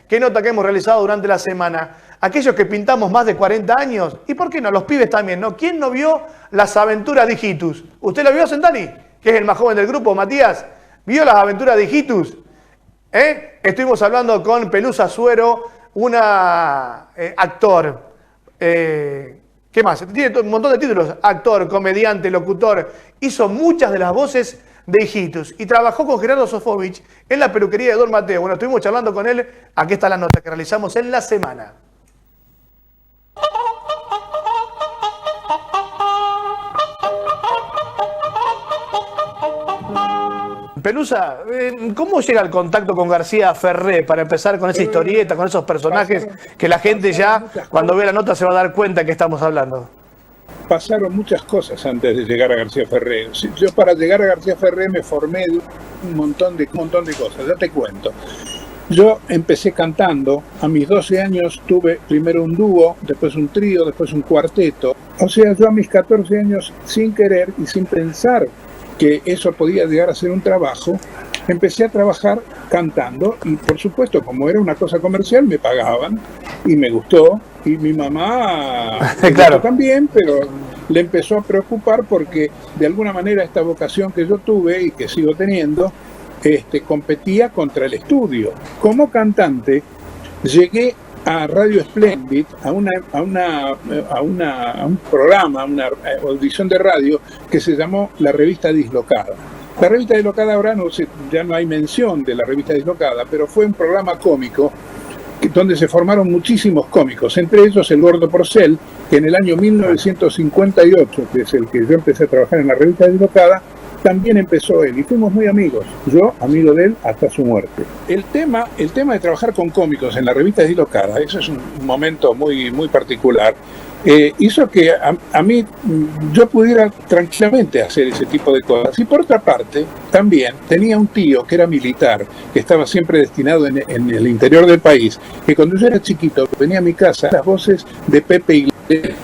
¿Qué nota que hemos realizado durante la semana? Aquellos que pintamos más de 40 años, y por qué no, los pibes también, ¿no? ¿Quién no vio Las Aventuras de Hijitus? ¿Usted lo vio, Sentani? Que es el más joven del grupo, Matías. ¿Vio Las Aventuras de Hijitus? Estuvimos hablando con Pelusa Suero, actor. ¿Qué más? Tiene un montón de títulos. Actor, comediante, locutor. Hizo muchas de las voces de Hijitus y trabajó con Gerardo Sofovich en la peluquería de Don Mateo. Bueno, estuvimos charlando con él. Aquí está la nota que realizamos en la semana. Pelusa, ¿cómo llega el contacto con García Ferré para empezar con esa historieta, con esos personajes que la gente ya, cuando ve la nota, se va a dar cuenta de que estamos hablando? Pasaron muchas cosas antes de llegar a García Ferré. Yo para llegar a García Ferré me formé de un montón de cosas, ya te cuento. Yo empecé cantando, a mis 12 años tuve primero un dúo, después un trío, después un cuarteto. O sea, yo a mis 14 años, sin querer y sin pensar que eso podía llegar a ser un trabajo, empecé a trabajar cantando y por supuesto, como era una cosa comercial, me pagaban y me gustó y mi mamá claro, también, pero le empezó a preocupar porque de alguna manera esta vocación que yo tuve y que sigo teniendo, competía contra el estudio. Como cantante llegué a Radio Splendid, a un programa, a una audición de radio que se llamó La Revista Dislocada. La Revista Dislocada ahora ya no hay mención de La Revista Dislocada, pero fue un programa cómico donde se formaron muchísimos cómicos, entre ellos el Gordo Porcel, que en el año 1958, que es el que yo empecé a trabajar en La Revista Dislocada, también empezó él y fuimos muy amigos, yo amigo de él hasta su muerte. El tema de trabajar con cómicos en La Revista Dislocada, eso es un momento muy, muy particular, hizo que a mí yo pudiera tranquilamente hacer ese tipo de cosas. Y por otra parte, también tenía un tío que era militar, que estaba siempre destinado en el interior del país, que cuando yo era chiquito venía a mi casa las voces de Pepe Iglesias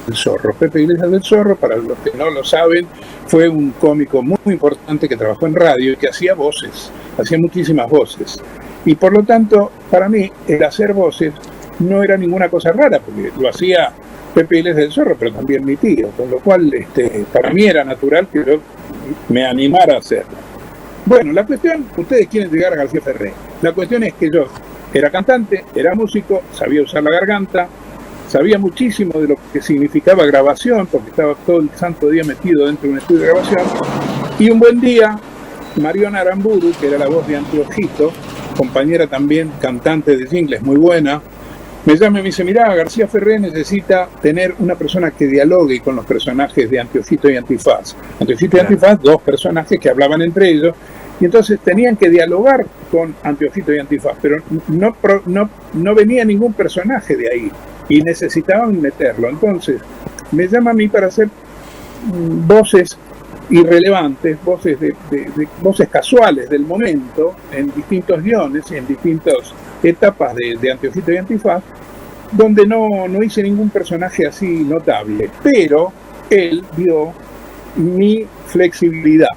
del Zorro. Pepe Iglesias del Zorro, para los que no lo saben, fue un cómico muy importante que trabajó en radio y que hacía voces, hacía muchísimas voces. Y por lo tanto, para mí, el hacer voces no era ninguna cosa rara, porque lo hacía Pepe Iglesias del Zorro, pero también mi tío, con lo cual para mí era natural que yo me animara a hacerlo. Bueno, la cuestión, ustedes quieren llegar a García Ferré. La cuestión es que yo era cantante, era músico, sabía usar la garganta, sabía muchísimo de lo que significaba grabación, porque estaba todo el santo día metido dentro de un estudio de grabación. Y un buen día, Mariona Aramburu, que era la voz de Antiojito, compañera también cantante de jingles muy buena, me llama y me dice, mirá, García Ferré necesita tener una persona que dialogue con los personajes de Antiojito y Antifaz. Antiojito y Antifaz, dos personajes que hablaban entre ellos, y entonces tenían que dialogar con Antiojito y Antifaz, pero no venía ningún personaje de ahí, y necesitaban meterlo. Entonces, me llama a mí para hacer voces irrelevantes, voces voces casuales del momento, en distintos guiones y en distintas etapas de Antiojito y Antifaz, donde no hice ningún personaje así notable, pero él vio mi flexibilidad.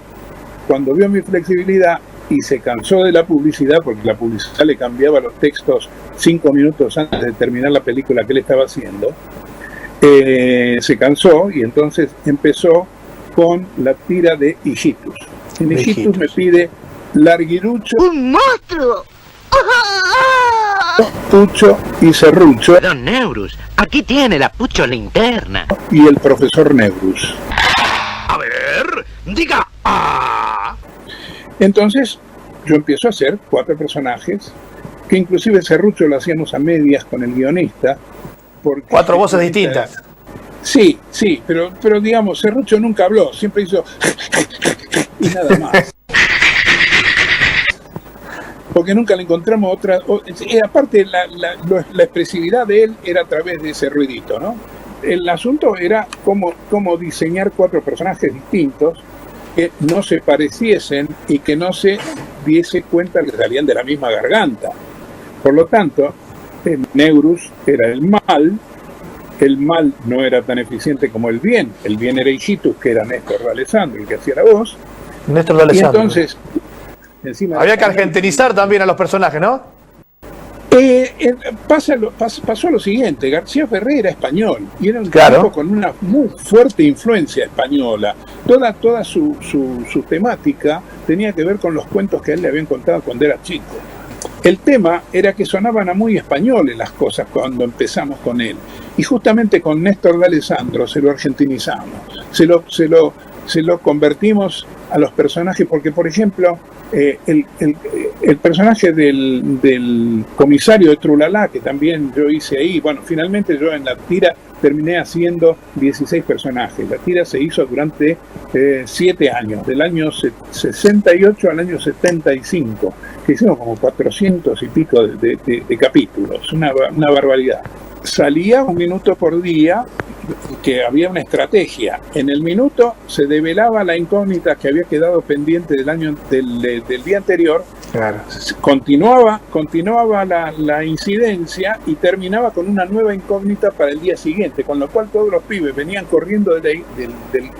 Cuando vio mi flexibilidad y se cansó de la publicidad, porque la publicidad le cambiaba los textos 5 minutos antes de terminar la película que él estaba haciendo, se cansó y entonces empezó con la tira de Hijitus. En Hijitus me pide Larguirucho, ¡un monstruo! Pucho y Serrucho. Don Neurus, aquí tiene la Pucho linterna. Y el profesor Neurus. A ver, diga ¡ah! Entonces yo empiezo a hacer 4 personajes, que inclusive Serrucho lo hacíamos a medias con el guionista. 4 voces distintas. Sí, pero digamos, Serrucho nunca habló, siempre hizo y nada más. Porque nunca le encontramos otra. Aparte, la expresividad de él era a través de ese ruidito, ¿no? El asunto era cómo diseñar 4 personajes distintos que no se pareciesen y que no se diese cuenta que salían de la misma garganta. Por lo tanto, Neurus era el mal no era tan eficiente como el bien era Hijitus, que era Néstor D'Alessandro, el que hacía la voz. Néstor D'Alessandro. Y entonces, encima había que argentinizar también a los personajes, ¿no? Pasó lo siguiente: García Ferré era español y era un Claro. tipo con una muy fuerte influencia española. Toda su temática tenía que ver con los cuentos que a él le habían contado cuando era chico. El tema era que sonaban a muy españoles las cosas cuando empezamos con él. Y justamente con Néstor de Alessandro se lo argentinizamos, se lo convertimos a los personajes, porque por ejemplo el personaje del comisario de Trulalá, que también yo hice ahí, bueno, finalmente yo en la tira terminé haciendo 16 personajes. La tira se hizo durante 7 años, del año 68 al año 75, que hicimos como 400 y pico de capítulos, una barbaridad. Salía 1 minuto por día, que había una estrategia. En el minuto se develaba la incógnita que había quedado pendiente del día anterior. Claro. Continuaba la incidencia y terminaba con una nueva incógnita para el día siguiente, con lo cual todos los pibes venían corriendo del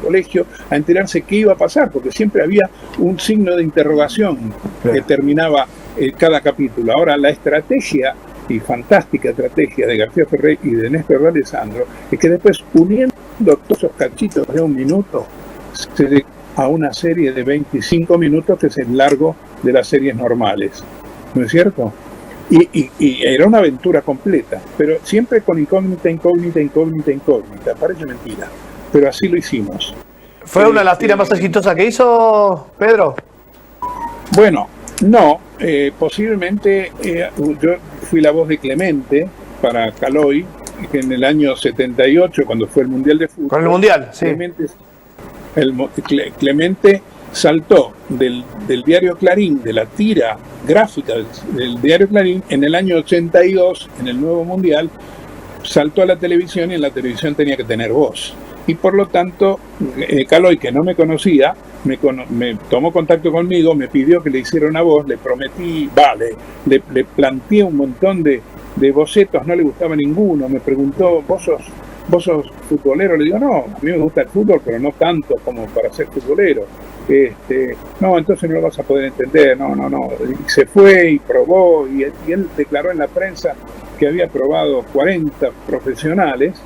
colegio a enterarse qué iba a pasar, porque siempre había un signo de interrogación que terminaba cada capítulo. Ahora, la estrategia y fantástica estrategia de García Ferré y de Néstor de Alessandro es que después, uniendo todos esos cachitos de 1 minuto, se llega a una serie de 25 minutos, que es el largo de las series normales, ¿no es cierto? Y era una aventura completa, pero siempre con incógnita. Parece mentira, pero así lo hicimos. ¿Fue una de las tiras más exitosas que hizo, Pedro? Bueno, no, posiblemente yo fui la voz de Clemente para Caloi, que en el año 78, cuando fue el Mundial de Fútbol. Con el Mundial, sí. Clemente saltó del diario Clarín, de la tira gráfica del diario Clarín, en el año 82, en el nuevo Mundial, saltó a la televisión, y en la televisión tenía que tener voz. Y por lo tanto, Caloi, que no me conocía, me tomó contacto conmigo, me pidió que le hiciera una voz, le prometí, le planteé un montón de bocetos, no le gustaba ninguno, me preguntó, ¿vos sos futbolero? Le digo, no, a mí me gusta el fútbol, pero no tanto como para ser futbolero. No, entonces no lo vas a poder entender, no. Y se fue y probó, y él declaró en la prensa que había probado 40 profesionales,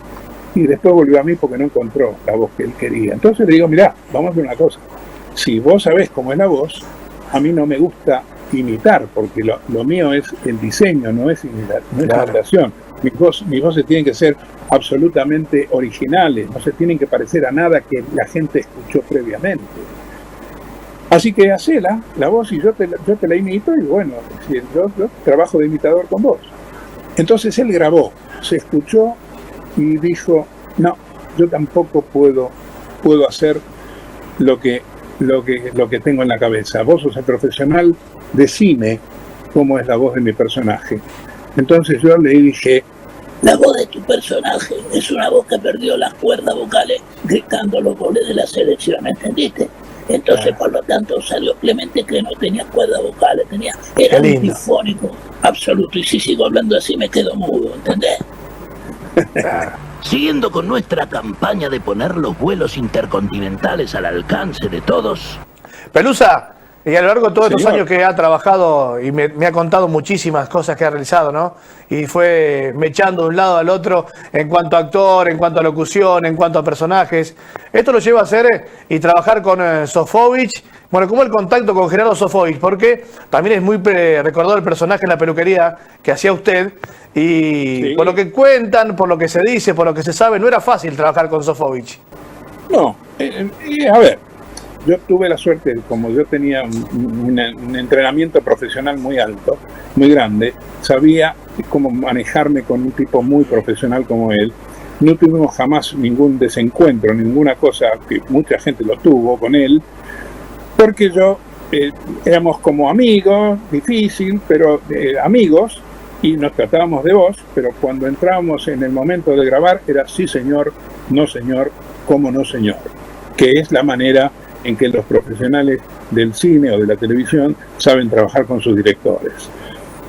y después volvió a mí porque no encontró la voz que él quería. Entonces le digo, mirá, vamos a hacer una cosa. Si vos sabés cómo es la voz, a mí no me gusta imitar, porque lo mío es el diseño, no es imitación. Mis voces tienen que ser absolutamente originales, no se tienen que parecer a nada que la gente escuchó previamente. Así que hacela, la voz, y yo te la imito, y bueno, yo trabajo de imitador con vos. Entonces él grabó, se escuchó y dijo, no, yo tampoco puedo hacer lo que tengo en la cabeza. Vos sos el profesional, decime cómo es la voz de mi personaje. Entonces yo le dije, la voz de tu personaje es una voz que perdió las cuerdas vocales gritando los goles de la selección, ¿entendiste? Entonces, por lo tanto, salió Clemente que no tenía cuerdas vocales, era antifónico absoluto. Y si sigo hablando así me quedo mudo, ¿entendés? Siguiendo con nuestra campaña de poner los vuelos intercontinentales al alcance de todos. Pelusa, y a lo largo de todos estos Señor. años que ha trabajado y me ha contado muchísimas cosas que ha realizado, ¿no? Y fue mechando de un lado al otro en cuanto a actor, en cuanto a locución, en cuanto a personajes. Esto lo lleva a hacer y trabajar con Sofovich. Bueno, ¿cómo el contacto con Gerardo Sofovich? Porque también es muy recordado el personaje en la peluquería que hacía usted. Y Sí. por lo que cuentan, por lo que se dice, por lo que se sabe, no era fácil trabajar con Sofovich. no, a ver, yo tuve la suerte, como yo tenía un entrenamiento profesional muy alto, muy grande, sabía cómo manejarme con un tipo muy profesional como él. No tuvimos jamás ningún desencuentro, ninguna cosa, que mucha gente lo tuvo con él, porque éramos como amigos, difícil, pero amigos, y nos tratábamos de vos, pero cuando entrábamos en el momento de grabar era sí señor, no señor, cómo no señor, que es la manera en que los profesionales del cine o de la televisión saben trabajar con sus directores.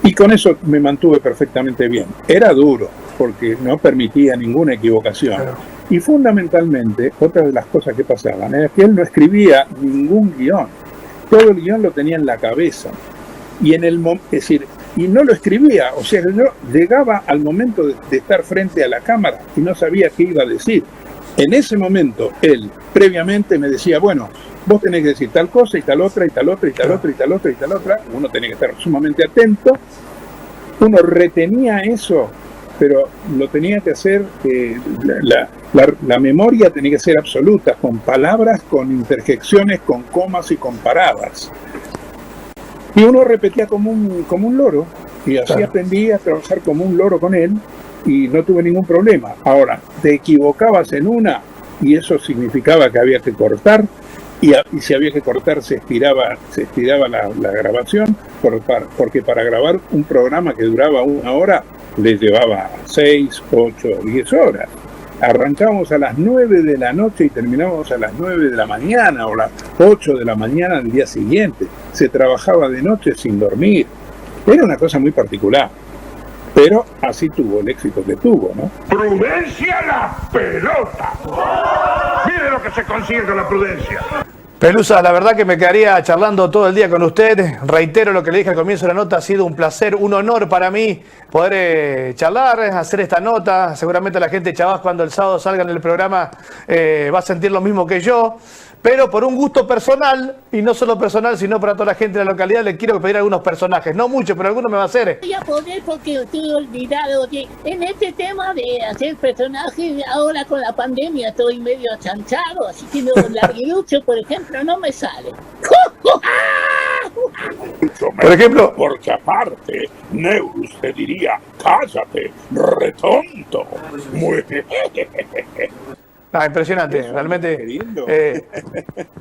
Y con eso me mantuve perfectamente bien. Era duro, porque no permitía ninguna equivocación. Claro. Y fundamentalmente, otra de las cosas que pasaban era que él no escribía ningún guión. Todo el guión lo tenía en la cabeza. Y es decir, y no lo escribía. O sea, yo llegaba al momento de estar frente a la cámara y no sabía qué iba a decir. En ese momento, él previamente me decía, bueno, vos tenés que decir tal cosa y tal otra y tal otra y tal otra y tal otra y tal otra. Uno tenía que estar sumamente atento. Uno retenía eso, pero lo tenía que hacer, la memoria tenía que ser absoluta, con palabras, con interjecciones, con comas y con paradas. Y uno repetía como un loro, y así aprendí a trabajar como un loro con él, y no tuve ningún problema. Ahora, te equivocabas en una, y eso significaba que había que cortar, y si había que cortar se estiraba la grabación, porque para grabar un programa que duraba 1 hora, le llevaba 6, 8, 10 horas. Arrancábamos a las 9 de la noche y terminábamos a las 9 de la mañana o las 8 de la mañana del día siguiente. Se trabajaba de noche sin dormir. Era una cosa muy particular. Pero así tuvo el éxito que tuvo, ¿no? ¡Prudencia la pelota! ¡Mire lo que se consigue con la prudencia! Pelusa, la verdad que me quedaría charlando todo el día con usted. Reitero lo que le dije al comienzo de la nota, ha sido un placer, un honor para mí poder charlar, hacer esta nota. Seguramente la gente de Chabás, cuando el sábado salga en el programa, va a sentir lo mismo que yo. Pero por un gusto personal, y no solo personal, sino para toda la gente de la localidad, le quiero pedir algunos personajes. No muchos, pero algunos me va a hacer. Voy a poner porque estoy olvidado que en este tema de hacer personajes, ahora con la pandemia estoy medio chanchado, así que no, larguirucho, por ejemplo, no me sale. Por ejemplo, Porque aparte, Neus te diría, cállate, retonto. Muy bien. impresionante, realmente.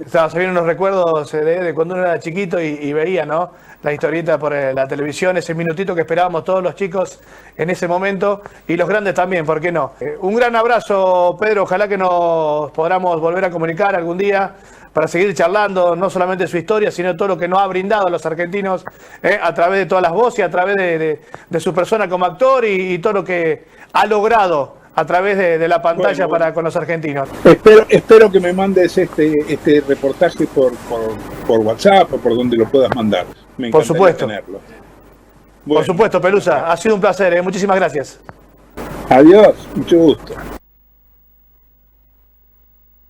Se vienen unos recuerdos de cuando uno era chiquito y veía, ¿no?, la historieta por la televisión, ese minutito que esperábamos todos los chicos en ese momento y los grandes también, ¿por qué no? Un gran abrazo, Pedro, ojalá que nos podamos volver a comunicar algún día para seguir charlando, no solamente su historia, sino todo lo que nos ha brindado a los argentinos a través de todas las voces, a través de su persona como actor y todo lo que ha logrado a través de la pantalla para con los argentinos. Espero que me mandes este reportaje por WhatsApp o por donde lo puedas mandar. Me encantaría por supuesto. tenerlo. Por supuesto, Pelusa, ha sido un placer, muchísimas gracias. Adiós, mucho gusto.